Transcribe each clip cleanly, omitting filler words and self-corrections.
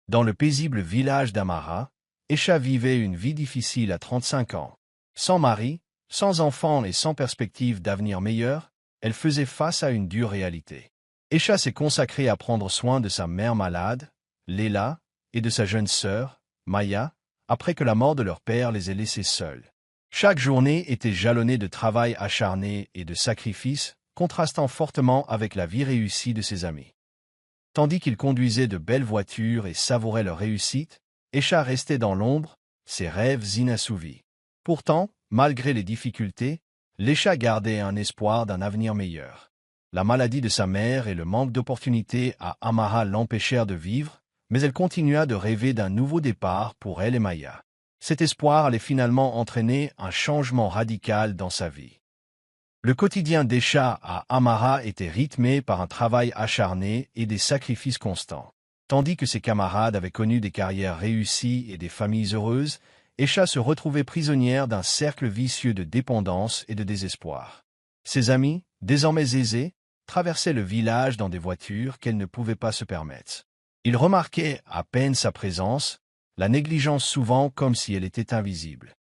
Dans le paisible village d'Amara, Esha vivait une vie difficile à 35 ans. Sans mari, sans enfants et sans perspective d'avenir meilleur, elle faisait face à une dure réalité. Esha s'est consacrée à prendre soin de sa mère malade, Léla, et de sa jeune sœur, Maya, après que la mort de leur père les ait laissés seuls. Chaque journée était jalonnée de travail acharné et de sacrifices, contrastant fortement avec la vie réussie de ses amis. Tandis qu'ils conduisaient de belles voitures et savouraient leur réussite, Esha restait dans l'ombre, ses rêves inassouvis. Pourtant, malgré les difficultés, Esha gardait un espoir d'un avenir meilleur. La maladie de sa mère et le manque d'opportunités à Amara l'empêchèrent de vivre, mais elle continua de rêver d'un nouveau départ pour elle et Maya. Cet espoir allait finalement entraîner un changement radical dans sa vie. Le quotidien d'Esha à Amara était rythmé par un travail acharné et des sacrifices constants. Tandis que ses camarades avaient connu des carrières réussies et des familles heureuses, Esha se retrouvait prisonnière d'un cercle vicieux de dépendance et de désespoir. Ses amis, désormais aisés, traversaient le village dans des voitures qu'elle ne pouvait pas se permettre. Ils remarquaient à peine sa présence, la négligeance souvent comme si elle était invisible.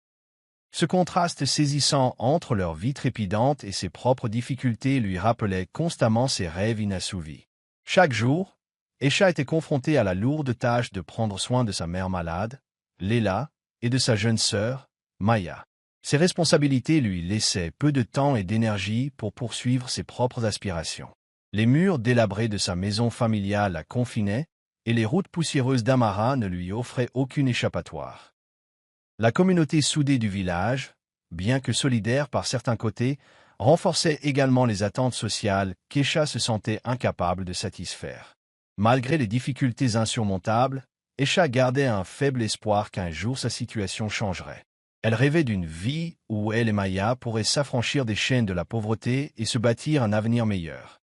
Ce contraste saisissant entre leur vie trépidante et ses propres difficultés lui rappelait constamment ses rêves inassouvis. Chaque jour, Esha était confrontée à la lourde tâche de prendre soin de sa mère malade, Léla, et de sa jeune sœur, Maya. Ses responsabilités lui laissaient peu de temps et d'énergie pour poursuivre ses propres aspirations. Les murs délabrés de sa maison familiale la confinaient, et les routes poussiéreuses d'Amara ne lui offraient aucune échappatoire. La communauté soudée du village, bien que solidaire par certains côtés, renforçait également les attentes sociales qu'Esha se sentait incapable de satisfaire. Malgré les difficultés insurmontables, Esha gardait un faible espoir qu'un jour sa situation changerait. Elle rêvait d'une vie où elle et Maya pourraient s'affranchir des chaînes de la pauvreté et se bâtir un avenir meilleur.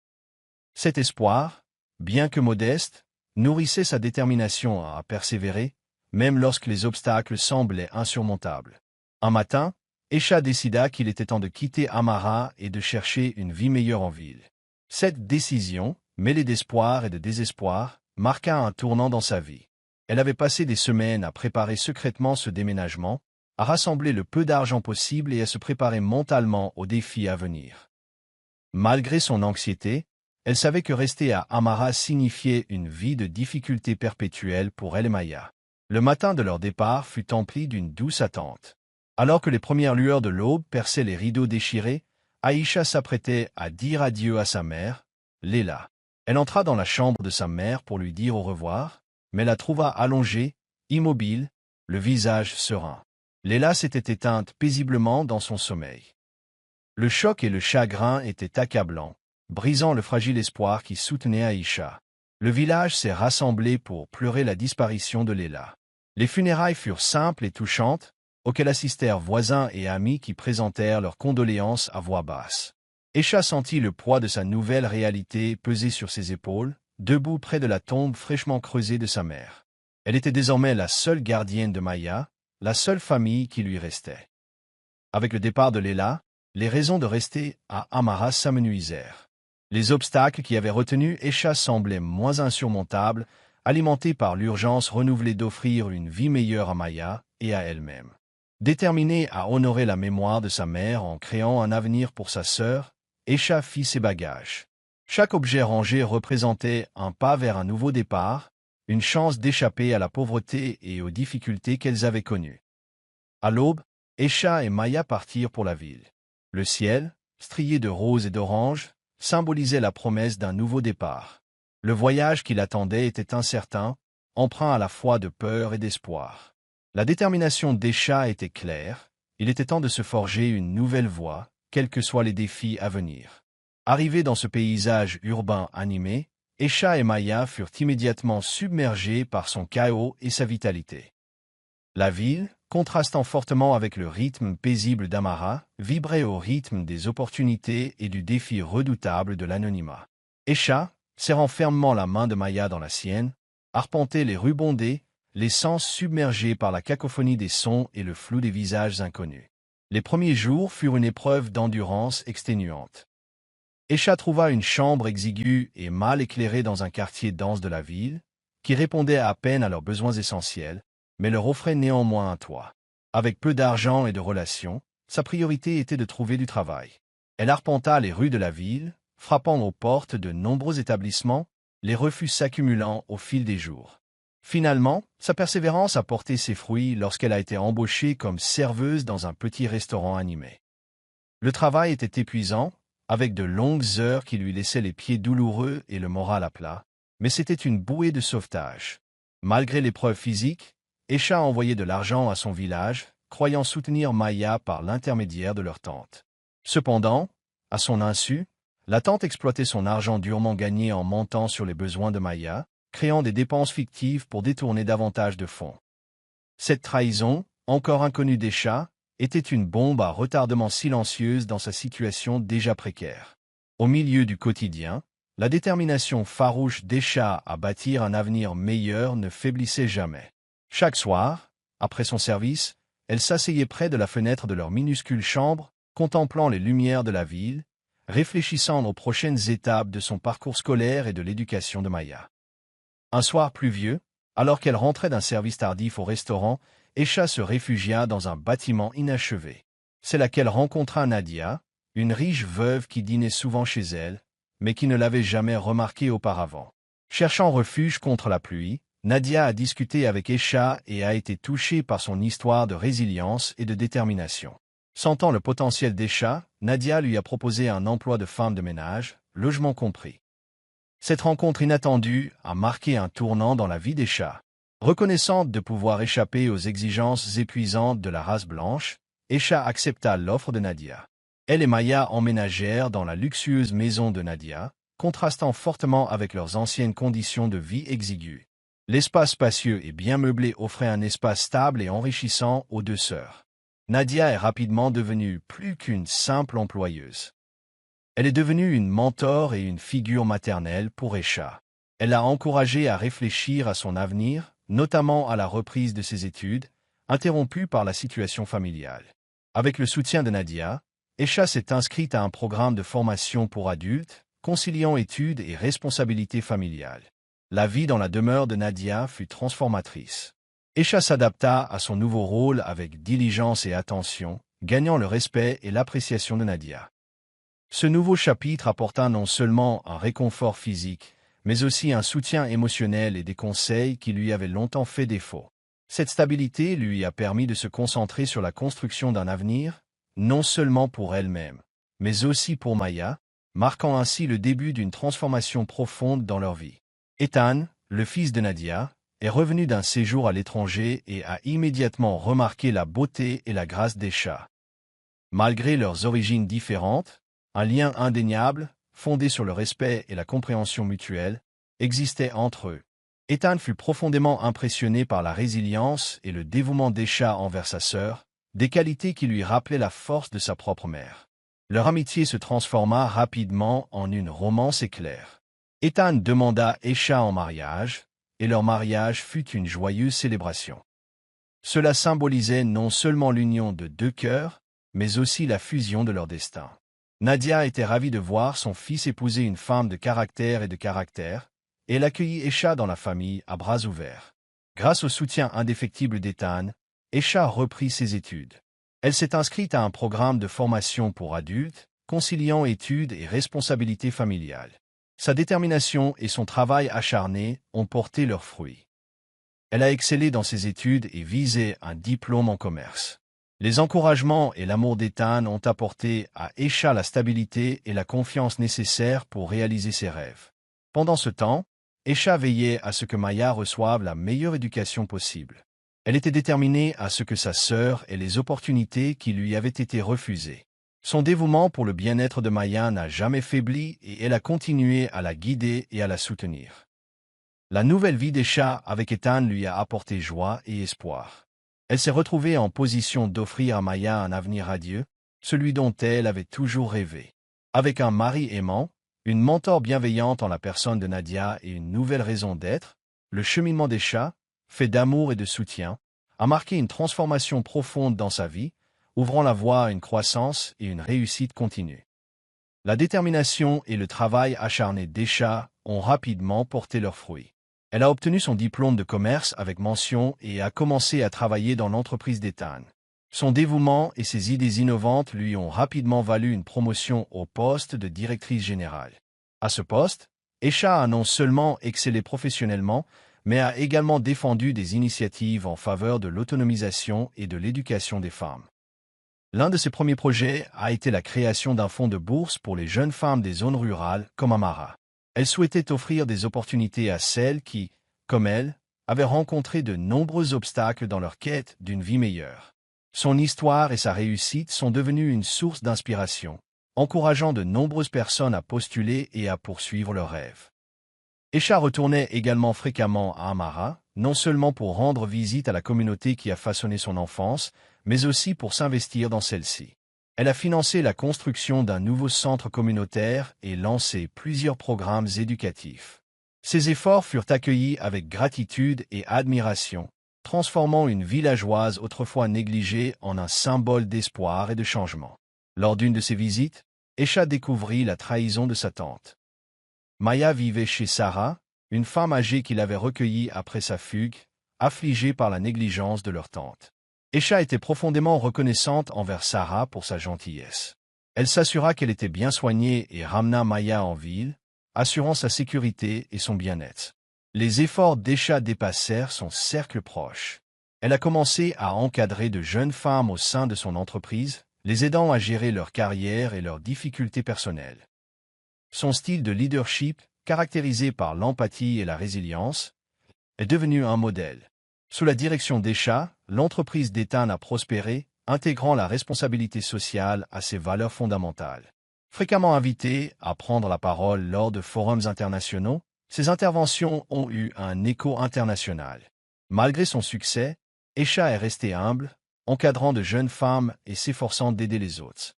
Cet espoir, bien que modeste, nourrissait sa détermination à persévérer, même lorsque les obstacles semblaient insurmontables. Un matin, Esha décida qu'il était temps de quitter Amara et de chercher une vie meilleure en ville. Cette décision, mêlée d'espoir et de désespoir, marqua un tournant dans sa vie. Elle avait passé des semaines à préparer secrètement ce déménagement, à rassembler le peu d'argent possible et à se préparer mentalement aux défis à venir. Malgré son anxiété, elle savait que rester à Amara signifiait une vie de difficultés perpétuelles pour elle et Maya. Le matin de leur départ fut empli d'une douce attente. Alors que les premières lueurs de l'aube perçaient les rideaux déchirés, Aïcha s'apprêtait à dire adieu à sa mère, Léla. Elle entra dans la chambre de sa mère pour lui dire au revoir, mais la trouva allongée, immobile, le visage serein. Léla s'était éteinte paisiblement dans son sommeil. Le choc et le chagrin étaient accablants, brisant le fragile espoir qui soutenait Aïcha. Le village s'est rassemblé pour pleurer la disparition de Léla. Les funérailles furent simples et touchantes, auxquelles assistèrent voisins et amis qui présentèrent leurs condoléances à voix basse. Esha sentit le poids de sa nouvelle réalité peser sur ses épaules, debout près de la tombe fraîchement creusée de sa mère. Elle était désormais la seule gardienne de Maya, la seule famille qui lui restait. Avec le départ de Léla, les raisons de rester à Amara s'amenuisèrent. Les obstacles qui avaient retenu Esha semblaient moins insurmontables, alimentés par l'urgence renouvelée d'offrir une vie meilleure à Maya et à elle-même. Déterminée à honorer la mémoire de sa mère en créant un avenir pour sa sœur, Esha fit ses bagages. Chaque objet rangé représentait un pas vers un nouveau départ, une chance d'échapper à la pauvreté et aux difficultés qu'elles avaient connues. À l'aube, Esha et Maya partirent pour la ville. Le ciel, strié de rose et d'orange, symbolisait la promesse d'un nouveau départ. Le voyage qui l'attendait était incertain, empreint à la fois de peur et d'espoir. La détermination d'Esha était claire, il était temps de se forger une nouvelle voie, quels que soient les défis à venir. Arrivés dans ce paysage urbain animé, Esha et Maya furent immédiatement submergés par son chaos et sa vitalité. La ville, contrastant fortement avec le rythme paisible d'Amara, vibrait au rythme des opportunités et du défi redoutable de l'anonymat. Esha, serrant fermement la main de Maya dans la sienne, arpentait les rues bondées, les sens submergés par la cacophonie des sons et le flou des visages inconnus. Les premiers jours furent une épreuve d'endurance exténuante. Esha trouva une chambre exiguë et mal éclairée dans un quartier dense de la ville, qui répondait à peine à leurs besoins essentiels, mais leur offrait néanmoins un toit. Avec peu d'argent et de relations, sa priorité était de trouver du travail. Elle arpenta les rues de la ville, frappant aux portes de nombreux établissements, les refus s'accumulant au fil des jours. Finalement, sa persévérance a porté ses fruits lorsqu'elle a été embauchée comme serveuse dans un petit restaurant animé. Le travail était épuisant, avec de longues heures qui lui laissaient les pieds douloureux et le moral à plat, mais c'était une bouée de sauvetage. Malgré l'épreuve physique, Esha envoyait de l'argent à son village, croyant soutenir Maya par l'intermédiaire de leur tante. Cependant, à son insu, la tante exploitait son argent durement gagné en montant sur les besoins de Maya, créant des dépenses fictives pour détourner davantage de fonds. Cette trahison, encore inconnue d'Esha, était une bombe à retardement silencieuse dans sa situation déjà précaire. Au milieu du quotidien, la détermination farouche d'Esha à bâtir un avenir meilleur ne faiblissait jamais. Chaque soir, après son service, elle s'asseyait près de la fenêtre de leur minuscule chambre, contemplant les lumières de la ville, réfléchissant aux prochaines étapes de son parcours scolaire et de l'éducation de Maya. Un soir pluvieux, alors qu'elle rentrait d'un service tardif au restaurant, Esha se réfugia dans un bâtiment inachevé. C'est là qu'elle rencontra Nadia, une riche veuve qui dînait souvent chez elle, mais qui ne l'avait jamais remarquée auparavant. Cherchant refuge contre la pluie, Nadia a discuté avec Esha et a été touchée par son histoire de résilience et de détermination. Sentant le potentiel d'Esha, Nadia lui a proposé un emploi de femme de ménage, logement compris. Cette rencontre inattendue a marqué un tournant dans la vie d'Esha. Reconnaissante de pouvoir échapper aux exigences épuisantes de la race blanche, Esha accepta l'offre de Nadia. Elle et Maya emménagèrent dans la luxueuse maison de Nadia, contrastant fortement avec leurs anciennes conditions de vie exiguës. L'espace spacieux et bien meublé offrait un espace stable et enrichissant aux deux sœurs. Nadia est rapidement devenue plus qu'une simple employeuse. Elle est devenue une mentor et une figure maternelle pour Esha. Elle l'a encouragée à réfléchir à son avenir, notamment à la reprise de ses études, interrompue par la situation familiale. Avec le soutien de Nadia, Esha s'est inscrite à un programme de formation pour adultes, conciliant études et responsabilités familiales. La vie dans la demeure de Nadia fut transformatrice. Esha s'adapta à son nouveau rôle avec diligence et attention, gagnant le respect et l'appréciation de Nadia. Ce nouveau chapitre apporta non seulement un réconfort physique, mais aussi un soutien émotionnel et des conseils qui lui avaient longtemps fait défaut. Cette stabilité lui a permis de se concentrer sur la construction d'un avenir, non seulement pour elle-même, mais aussi pour Maya, marquant ainsi le début d'une transformation profonde dans leur vie. Ethan, le fils de Nadia, est revenu d'un séjour à l'étranger et a immédiatement remarqué la beauté et la grâce d'Esha. Malgré leurs origines différentes, un lien indéniable, fondé sur le respect et la compréhension mutuelle, existait entre eux. Ethan fut profondément impressionné par la résilience et le dévouement d'Esha envers sa sœur, des qualités qui lui rappelaient la force de sa propre mère. Leur amitié se transforma rapidement en une romance éclair. Ethan demanda Esha en mariage, et leur mariage fut une joyeuse célébration. Cela symbolisait non seulement l'union de deux cœurs, mais aussi la fusion de leur destin. Nadia était ravie de voir son fils épouser une femme de caractère et elle accueillit Esha dans la famille à bras ouverts. Grâce au soutien indéfectible d'Ethan, Esha reprit ses études. Elle s'est inscrite à un programme de formation pour adultes, conciliant études et responsabilités familiales. Sa détermination et son travail acharné ont porté leurs fruits. Elle a excellé dans ses études et visé un diplôme en commerce. Les encouragements et l'amour d'Ethan ont apporté à Esha la stabilité et la confiance nécessaires pour réaliser ses rêves. Pendant ce temps, Esha veillait à ce que Maya reçoive la meilleure éducation possible. Elle était déterminée à ce que sa sœur ait les opportunités qui lui avaient été refusées. Son dévouement pour le bien-être de Maya n'a jamais faibli et elle a continué à la guider et à la soutenir. La nouvelle vie d'Esha avec Ethan lui a apporté joie et espoir. Elle s'est retrouvée en position d'offrir à Maya un avenir radieux, celui dont elle avait toujours rêvé. Avec un mari aimant, une mentor bienveillante en la personne de Nadia et une nouvelle raison d'être, le cheminement d'Esha, fait d'amour et de soutien, a marqué une transformation profonde dans sa vie, ouvrant la voie à une croissance et une réussite continue. La détermination et le travail acharné d'Esha ont rapidement porté leurs fruits. Elle a obtenu son diplôme de commerce avec mention et a commencé à travailler dans l'entreprise d'Ethan. Son dévouement et ses idées innovantes lui ont rapidement valu une promotion au poste de directrice générale. À ce poste, Esha a non seulement excellé professionnellement, mais a également défendu des initiatives en faveur de l'autonomisation et de l'éducation des femmes. L'un de ses premiers projets a été la création d'un fonds de bourse pour les jeunes femmes des zones rurales comme Amara. Elle souhaitait offrir des opportunités à celles qui, comme elle, avaient rencontré de nombreux obstacles dans leur quête d'une vie meilleure. Son histoire et sa réussite sont devenues une source d'inspiration, encourageant de nombreuses personnes à postuler et à poursuivre leurs rêves. Esha retournait également fréquemment à Amara, non seulement pour rendre visite à la communauté qui a façonné son enfance, mais aussi pour s'investir dans celle-ci. Elle a financé la construction d'un nouveau centre communautaire et lancé plusieurs programmes éducatifs. Ses efforts furent accueillis avec gratitude et admiration, transformant une villageoise autrefois négligée en un symbole d'espoir et de changement. Lors d'une de ses visites, Esha découvrit la trahison de sa tante. Maya vivait chez Sarah, une femme âgée qui l'avait recueillie après sa fugue, affligée par la négligence de leur tante. Esha était profondément reconnaissante envers Sarah pour sa gentillesse. Elle s'assura qu'elle était bien soignée et ramena Maya en ville, assurant sa sécurité et son bien-être. Les efforts d'Esha dépassèrent son cercle proche. Elle a commencé à encadrer de jeunes femmes au sein de son entreprise, les aidant à gérer leur carrière et leurs difficultés personnelles. Son style de leadership, caractérisé par l'empathie et la résilience, est devenu un modèle. Sous la direction d'Esha, l'entreprise d'Ethan a prospéré, intégrant la responsabilité sociale à ses valeurs fondamentales. Fréquemment invitée à prendre la parole lors de forums internationaux, ses interventions ont eu un écho international. Malgré son succès, Esha est restée humble, encadrant de jeunes femmes et s'efforçant d'aider les autres.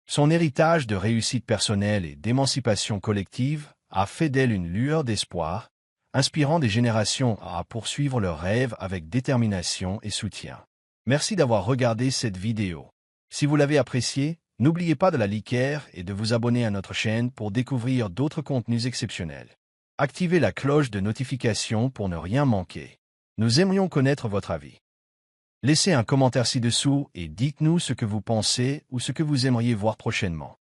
Son héritage de réussite personnelle et d'émancipation collective a fait d'elle une lueur d'espoir, inspirant des générations à poursuivre leurs rêves avec détermination et soutien. Merci d'avoir regardé cette vidéo. Si vous l'avez appréciée, n'oubliez pas de la liker et de vous abonner à notre chaîne pour découvrir d'autres contenus exceptionnels. Activez la cloche de notification pour ne rien manquer. Nous aimerions connaître votre avis. Laissez un commentaire ci-dessous et dites-nous ce que vous pensez ou ce que vous aimeriez voir prochainement.